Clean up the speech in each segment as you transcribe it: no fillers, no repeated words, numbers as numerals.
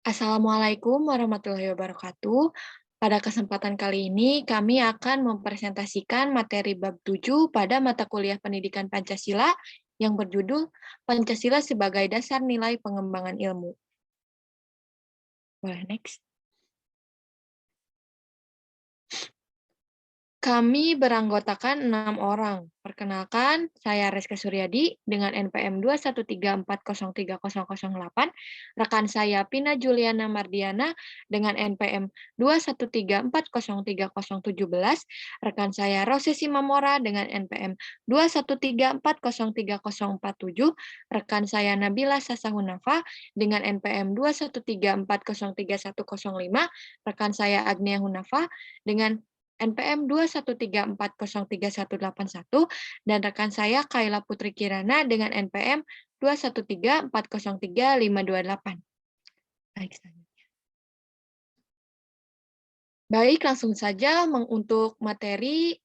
Assalamualaikum warahmatullahi wabarakatuh. Pada kesempatan kali ini, kami akan mempresentasikan materi bab 7 pada mata kuliah Pendidikan Pancasila yang berjudul Pancasila sebagai Dasar Nilai Pengembangan Ilmu. Boleh next. Kami beranggotakan 6 orang. Perkenalkan, saya Reska Suryadi dengan NPM 213403008, rekan saya Pina Juliana Mardiana dengan NPM 213403017, rekan saya Rose Simamora dengan NPM 213403047, rekan saya Nabila Sasahunafa dengan NPM 213403105, rekan saya Agnia Hunafa dengan NPM 213403181, dan rekan saya Kaila Putri Kirana dengan NPM 213403528. Baik, Baik, langsung saja untuk materi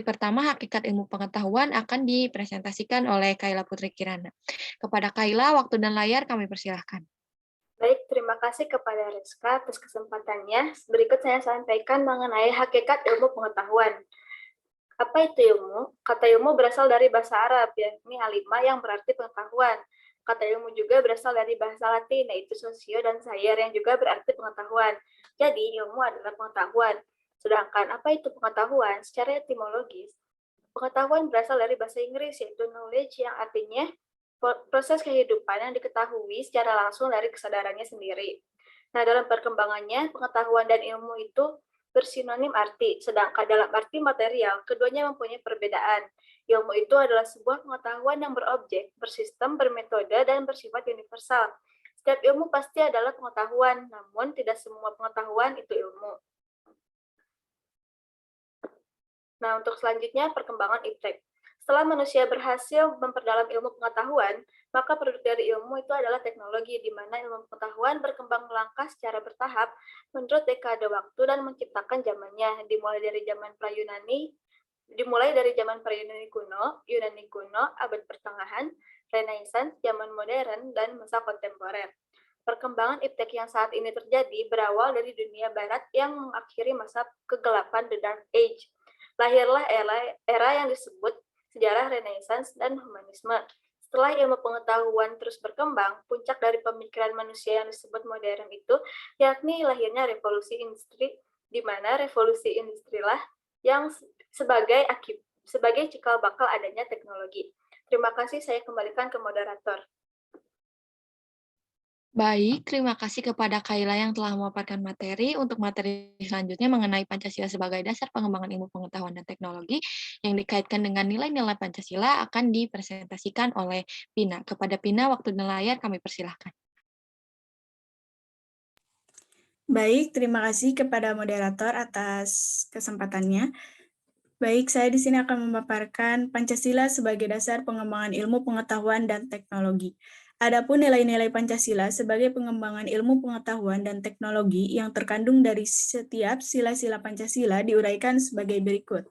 pertama hakikat ilmu pengetahuan akan dipresentasikan oleh Kaila Putri Kirana. Kepada Kaila, waktu dan layar kami persilahkan. Baik, terima kasih kepada Rizka atas kesempatannya. Berikut saya sampaikan mengenai hakikat ilmu pengetahuan. Apa itu ilmu? Kata ilmu berasal dari bahasa Arab, yakni alimah yang berarti pengetahuan. Kata ilmu juga berasal dari bahasa Latin, yaitu socio dan sayer yang juga berarti pengetahuan. Jadi, ilmu adalah pengetahuan. Sedangkan apa itu pengetahuan? Secara etimologis, pengetahuan berasal dari bahasa Inggris, yaitu knowledge yang artinya proses kehidupan yang diketahui secara langsung dari kesadarannya sendiri. Nah, dalam perkembangannya, pengetahuan dan ilmu itu bersinonim arti, sedangkan dalam arti material, keduanya mempunyai perbedaan. Ilmu itu adalah sebuah pengetahuan yang berobjek, bersistem, bermetode, dan bersifat universal. Setiap ilmu pasti adalah pengetahuan, namun tidak semua pengetahuan itu ilmu. Nah, untuk selanjutnya, perkembangan iptek. Setelah manusia berhasil memperdalam ilmu pengetahuan, maka produk dari ilmu itu adalah teknologi, di mana ilmu pengetahuan berkembang melangkah secara bertahap menurut dekade waktu dan menciptakan zamannya, dimulai dari zaman pra-Yunani kuno, abad pertengahan, Renaissance, zaman modern, dan masa kontemporer. Perkembangan iptek yang saat ini terjadi berawal dari dunia barat yang mengakhiri masa kegelapan The Dark Age. Lahirlah era yang disebut sejarah Renaissance dan humanisme. Setelah ilmu pengetahuan terus berkembang, puncak dari pemikiran manusia yang disebut modern itu yakni lahirnya revolusi industri, di mana revolusi industrilah yang sebagai cikal bakal adanya teknologi. Terima kasih, saya kembalikan ke moderator. Baik, terima kasih kepada Kaila yang telah memaparkan materi. Untuk materi selanjutnya mengenai Pancasila sebagai dasar pengembangan ilmu pengetahuan dan teknologi yang dikaitkan dengan nilai-nilai Pancasila akan dipresentasikan oleh Pina. Kepada Pina, waktu dan layar kami persilahkan. Baik, terima kasih kepada moderator atas kesempatannya. Baik, saya di sini akan memaparkan Pancasila sebagai dasar pengembangan ilmu pengetahuan dan teknologi. Adapun nilai-nilai Pancasila sebagai pengembangan ilmu pengetahuan dan teknologi yang terkandung dari setiap sila-sila Pancasila diuraikan sebagai berikut.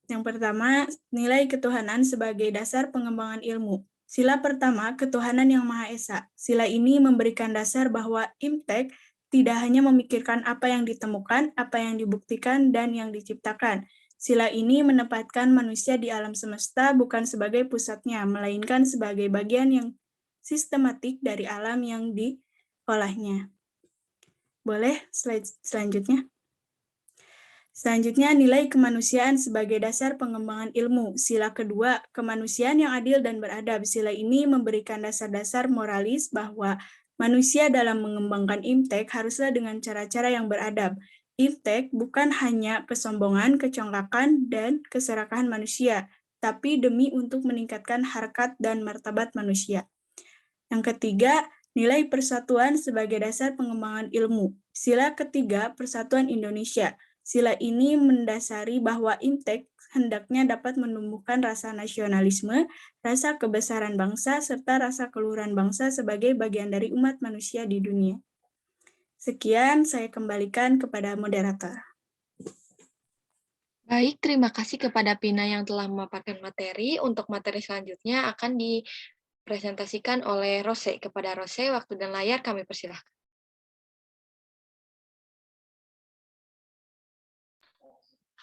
Yang pertama, nilai ketuhanan sebagai dasar pengembangan ilmu. Sila pertama, ketuhanan yang Maha Esa. Sila ini memberikan dasar bahwa Imtek tidak hanya memikirkan apa yang ditemukan, apa yang dibuktikan, dan yang diciptakan. Sila ini menempatkan manusia di alam semesta bukan sebagai pusatnya, melainkan sebagai bagian yang sistematik dari alam yang diolahnya. Boleh slide selanjutnya? Selanjutnya, nilai kemanusiaan sebagai dasar pengembangan ilmu. Sila kedua, kemanusiaan yang adil dan beradab. Sila ini memberikan dasar-dasar moralis bahwa manusia dalam mengembangkan Imtek haruslah dengan cara-cara yang beradab. Imtek bukan hanya kesombongan, kecongkakan, dan keserakahan manusia, tapi demi untuk meningkatkan harkat dan martabat manusia. Yang ketiga, nilai persatuan sebagai dasar pengembangan ilmu. Sila ketiga, Persatuan Indonesia. Sila ini mendasari bahwa Imtek hendaknya dapat menumbuhkan rasa nasionalisme, rasa kebesaran bangsa, serta rasa keluhuran bangsa sebagai bagian dari umat manusia di dunia. Sekian, saya kembalikan kepada moderator. Baik, terima kasih kepada Pina yang telah memaparkan materi. Untuk materi selanjutnya akan dipresentasikan oleh Rose. Kepada Rose, waktu dan layar kami persilahkan.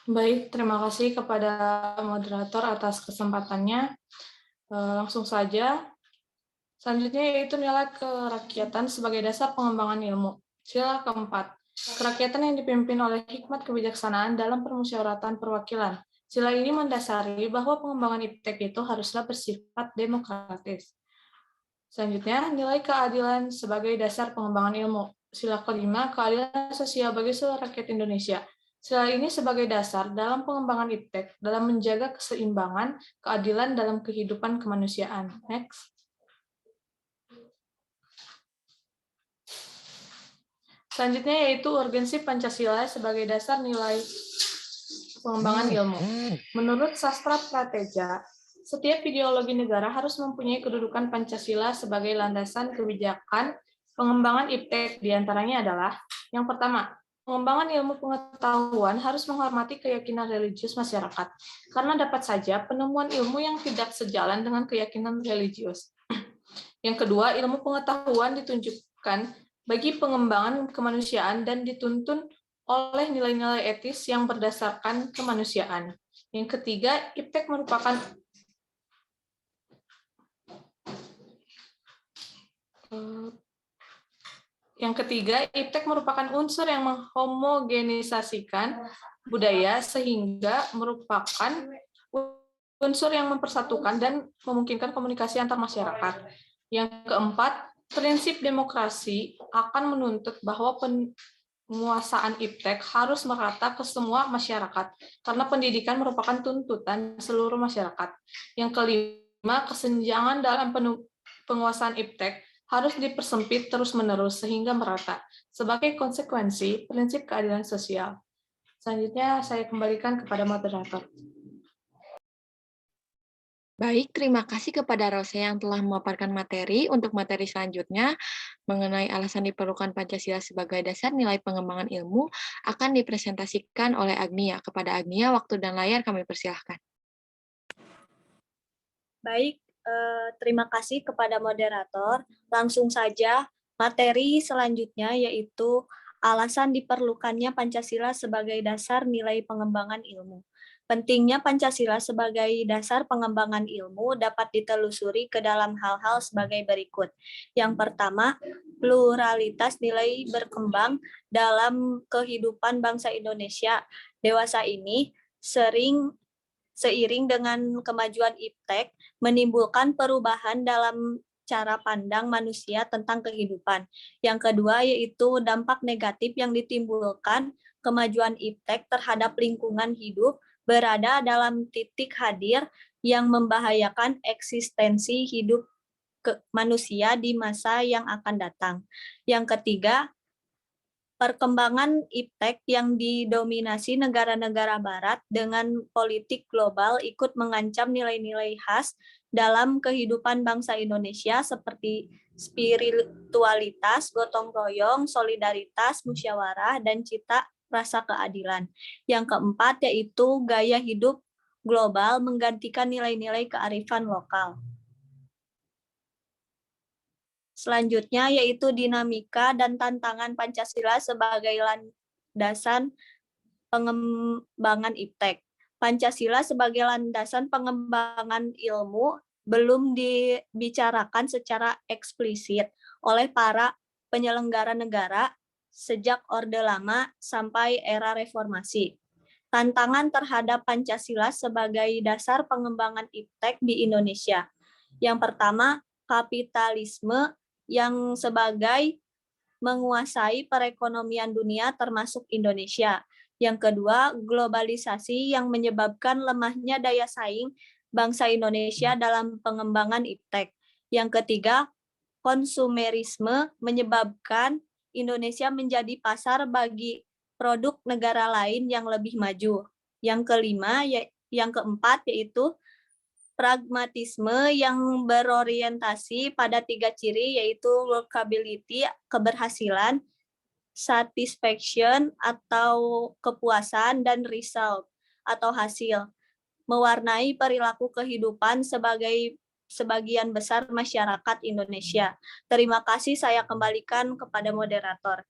Baik, terima kasih kepada moderator atas kesempatannya. Langsung saja. Selanjutnya yaitu nilai kerakyatan sebagai dasar pengembangan ilmu. Sila keempat. Kerakyatan yang dipimpin oleh hikmat kebijaksanaan dalam permusyawaratan perwakilan. Sila ini mendasari bahwa pengembangan iptek itu haruslah bersifat demokratis. Selanjutnya, nilai keadilan sebagai dasar pengembangan ilmu. Sila kelima, keadilan sosial bagi seluruh rakyat Indonesia. Sila ini sebagai dasar dalam pengembangan iptek dalam menjaga keseimbangan, keadilan dalam kehidupan kemanusiaan. Next. Selanjutnya yaitu urgensi Pancasila sebagai dasar nilai pengembangan ilmu. Menurut sastra prateja, setiap ideologi negara harus mempunyai kedudukan Pancasila sebagai landasan kebijakan pengembangan iptek. Di antaranya adalah, yang pertama, pengembangan ilmu pengetahuan harus menghormati keyakinan religius masyarakat, karena dapat saja penemuan ilmu yang tidak sejalan dengan keyakinan religius. Yang kedua, ilmu pengetahuan ditunjukkan bagi pengembangan kemanusiaan dan dituntun oleh nilai-nilai etis yang berdasarkan kemanusiaan. Yang ketiga, iptek merupakan unsur yang menghomogenisasikan budaya sehingga merupakan unsur yang mempersatukan dan memungkinkan komunikasi antar masyarakat. Yang keempat, prinsip demokrasi akan menuntut bahwa penguasaan iptek harus merata ke semua masyarakat, karena pendidikan merupakan tuntutan seluruh masyarakat. Yang kelima, kesenjangan dalam penguasaan iptek harus dipersempit terus-menerus sehingga merata, sebagai konsekuensi prinsip keadilan sosial. Selanjutnya, saya kembalikan kepada moderator. Baik, terima kasih kepada Rose yang telah memaparkan materi. Untuk materi selanjutnya, mengenai alasan diperlukan Pancasila sebagai dasar nilai pengembangan ilmu, akan dipresentasikan oleh Agnia. Kepada Agnia, waktu dan layar kami persilahkan. Baik, terima kasih kepada moderator. Langsung saja, materi selanjutnya yaitu alasan diperlukannya Pancasila sebagai dasar nilai pengembangan ilmu. Pentingnya Pancasila sebagai dasar pengembangan ilmu dapat ditelusuri ke dalam hal-hal sebagai berikut. Yang pertama, pluralitas nilai berkembang dalam kehidupan bangsa Indonesia dewasa ini seiring dengan kemajuan iptek menimbulkan perubahan dalam cara pandang manusia tentang kehidupan. Yang kedua yaitu dampak negatif yang ditimbulkan kemajuan iptek terhadap lingkungan hidup berada dalam titik hadir yang membahayakan eksistensi hidup manusia di masa yang akan datang. Yang ketiga, perkembangan iptek yang didominasi negara-negara barat dengan politik global ikut mengancam nilai-nilai khas dalam kehidupan bangsa Indonesia seperti spiritualitas, gotong royong, solidaritas, musyawarah, dan cita rasa keadilan. Yang keempat yaitu gaya hidup global menggantikan nilai-nilai kearifan lokal. Selanjutnya yaitu dinamika dan tantangan Pancasila sebagai landasan pengembangan iptek. Pancasila sebagai landasan pengembangan ilmu belum dibicarakan secara eksplisit oleh para penyelenggara negara sejak Orde Lama sampai era reformasi. Tantangan terhadap Pancasila sebagai dasar pengembangan iptek di Indonesia. Yang pertama, kapitalisme yang sebagai menguasai perekonomian dunia termasuk Indonesia. Yang kedua, globalisasi yang menyebabkan lemahnya daya saing bangsa Indonesia dalam pengembangan iptek. Yang ketiga, konsumerisme menyebabkan Indonesia menjadi pasar bagi produk negara lain yang lebih maju. Yang keempat yaitu pragmatisme yang berorientasi pada 3 ciri yaitu workability, keberhasilan, satisfaction atau kepuasan, dan result atau hasil, mewarnai perilaku kehidupan sebagai sebagian besar masyarakat Indonesia. Terima kasih, saya kembalikan kepada moderator.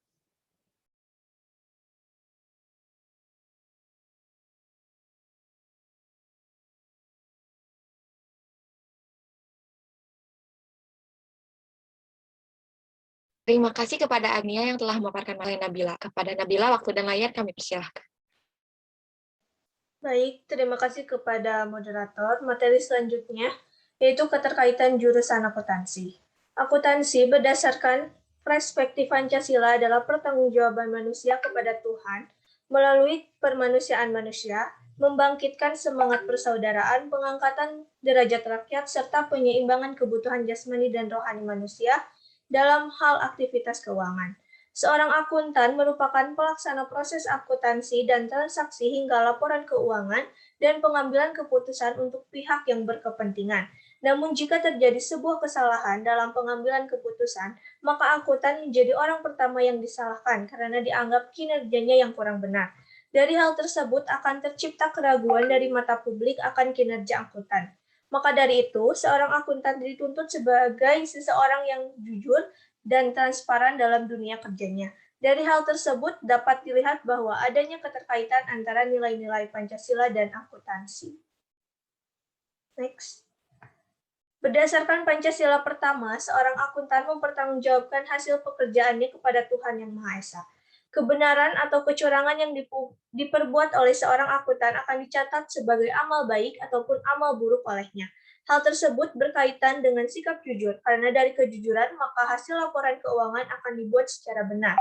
Terima kasih kepada Agnia yang telah memaparkan materi Nabila. Kepada Nabila, waktu dan layar kami persilahkan. Baik, terima kasih kepada moderator. Materi selanjutnya yaitu keterkaitan jurusan akuntansi. Akuntansi berdasarkan perspektif Pancasila adalah pertanggungjawaban manusia kepada Tuhan melalui permanusiaan manusia, membangkitkan semangat persaudaraan, pengangkatan derajat rakyat, serta penyeimbangan kebutuhan jasmani dan rohani manusia dalam hal aktivitas keuangan. Seorang akuntan merupakan pelaksana proses akuntansi dan transaksi hingga laporan keuangan dan pengambilan keputusan untuk pihak yang berkepentingan. Namun jika terjadi sebuah kesalahan dalam pengambilan keputusan, maka akuntan menjadi orang pertama yang disalahkan karena dianggap kinerjanya yang kurang benar. Dari hal tersebut akan tercipta keraguan dari mata publik akan kinerja akuntan. Maka dari itu, seorang akuntan dituntut sebagai seseorang yang jujur dan transparan dalam dunia kerjanya. Dari hal tersebut dapat dilihat bahwa adanya keterkaitan antara nilai-nilai Pancasila dan akuntansi. Next. Berdasarkan Pancasila pertama, seorang akuntan mempertanggungjawabkan hasil pekerjaannya kepada Tuhan Yang Maha Esa. Kebenaran atau kecurangan yang diperbuat oleh seorang akuntan akan dicatat sebagai amal baik ataupun amal buruk olehnya. Hal tersebut berkaitan dengan sikap jujur, karena dari kejujuran maka hasil laporan keuangan akan dibuat secara benar.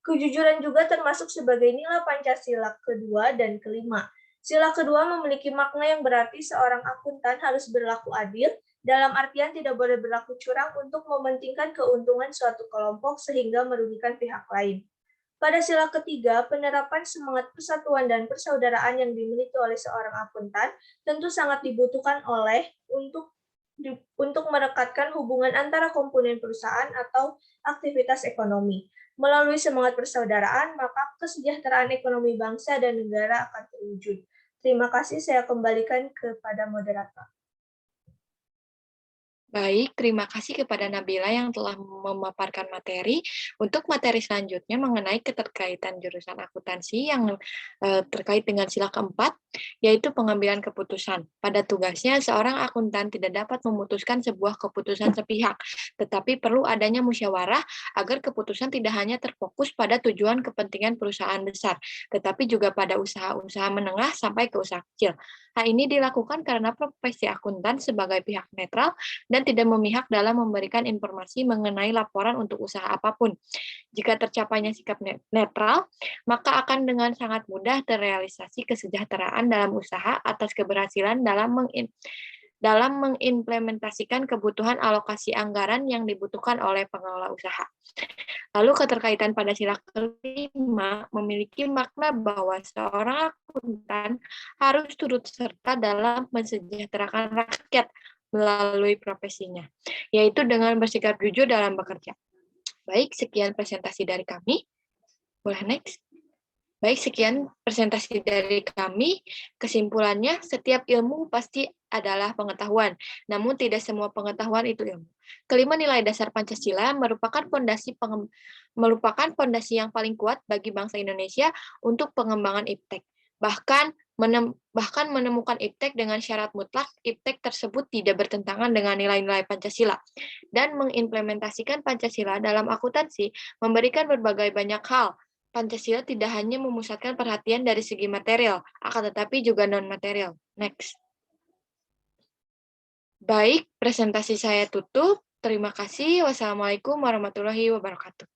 Kejujuran juga termasuk sebagai nilai Pancasila kedua dan kelima. Sila kedua memiliki makna yang berarti seorang akuntan harus berlaku adil, dalam artian tidak boleh berlaku curang untuk mementingkan keuntungan suatu kelompok sehingga merugikan pihak lain. Pada sila ketiga, penerapan semangat persatuan dan persaudaraan yang dimiliki oleh seorang akuntan tentu sangat dibutuhkan untuk merekatkan hubungan antara komponen perusahaan atau aktivitas ekonomi. Melalui semangat persaudaraan, maka kesejahteraan ekonomi bangsa dan negara akan terwujud. Terima kasih, saya kembalikan kepada moderator. Baik, terima kasih kepada Nabila yang telah memaparkan materi. Untuk materi selanjutnya mengenai keterkaitan jurusan akuntansi yang terkait dengan sila keempat, yaitu pengambilan keputusan. Pada tugasnya, seorang akuntan tidak dapat memutuskan sebuah keputusan sepihak, tetapi perlu adanya musyawarah agar keputusan tidak hanya terfokus pada tujuan kepentingan perusahaan besar, tetapi juga pada usaha-usaha menengah sampai ke usaha kecil. Hal ini dilakukan karena profesi akuntan sebagai pihak netral dan tidak memihak dalam memberikan informasi mengenai laporan untuk usaha apapun. Jika tercapainya sikap netral, maka akan dengan sangat mudah terrealisasi kesejahteraan dalam usaha atas keberhasilan dalam mengimplementasikan kebutuhan alokasi anggaran yang dibutuhkan oleh pengelola usaha. Lalu keterkaitan pada sila kelima memiliki makna bahwa seorang akuntan harus turut serta dalam mensejahterakan rakyat melalui profesinya, yaitu dengan bersikap jujur dalam bekerja. Baik, sekian presentasi dari kami. Boleh next? Baik, sekian presentasi dari kami. Kesimpulannya, setiap ilmu pasti adalah pengetahuan, namun tidak semua pengetahuan itu ilmu. Kelima, nilai dasar Pancasila merupakan fondasi yang paling kuat bagi bangsa Indonesia untuk pengembangan iptek. Bahkan menemukan iptek dengan syarat mutlak, iptek tersebut tidak bertentangan dengan nilai-nilai Pancasila. Dan mengimplementasikan Pancasila dalam akuntansi memberikan berbagai banyak hal. Pancasila tidak hanya memusatkan perhatian dari segi material, akan tetapi juga non-material. Next. Baik, presentasi saya tutup. Terima kasih. Wassalamualaikum warahmatullahi wabarakatuh.